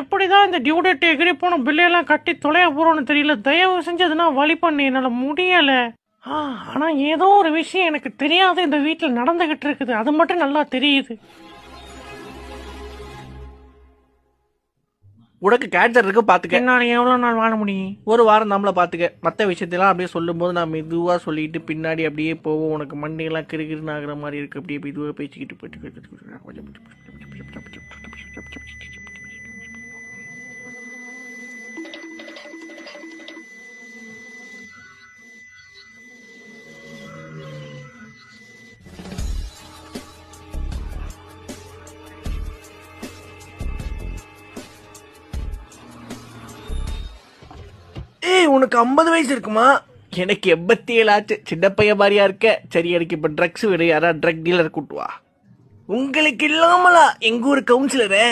எப்படிதான் இந்த due date எகிரி போன பில்லையெல்லாம் கட்டி தொலைய போறோம்னு தெரியல. தயவு செஞ்சு அதுனா வழி பண்ணு, என்னால முடியல. ஆனா ஏதோ ஒரு விஷயம் எனக்கு தெரியாத இந்த வீட்டில் நடந்துகிட்டு இருக்குது, அது மட்டும் நல்லா தெரியுது. உனக்கு கேன்சர் இருக்கு பாத்துக்க. என்னால எவ்வளவு நாள் வாழ முடியும்? ஒரு வாரம் நம்மள பாத்துக்க. மற்ற விஷயத்தெல்லாம் அப்படியே சொல்லும் போது நான் மெதுவா சொல்லிட்டு பின்னாடி அப்படியே போவோம். உனக்கு மண்டையெல்லாம் கிருகிருன்னு ஆகுற மாதிரி இருக்கு. அப்படியே மெதுவாக பேசிக்கிட்டு போயிட்டு உனக்கு 50 வயசு இருக்குமா? எனக்கு 87 ஆச்சு. சின்ன பையன் மாதிரியா இருக்க. சரி, எனக்கு இப்ப ட்ரக்ஸ் விடு. யாரா ட்ரக் டீலர் கூட்டுவா. உங்களுக்கு இல்லாமலா எங்க ஊர் கவுன்சிலரு?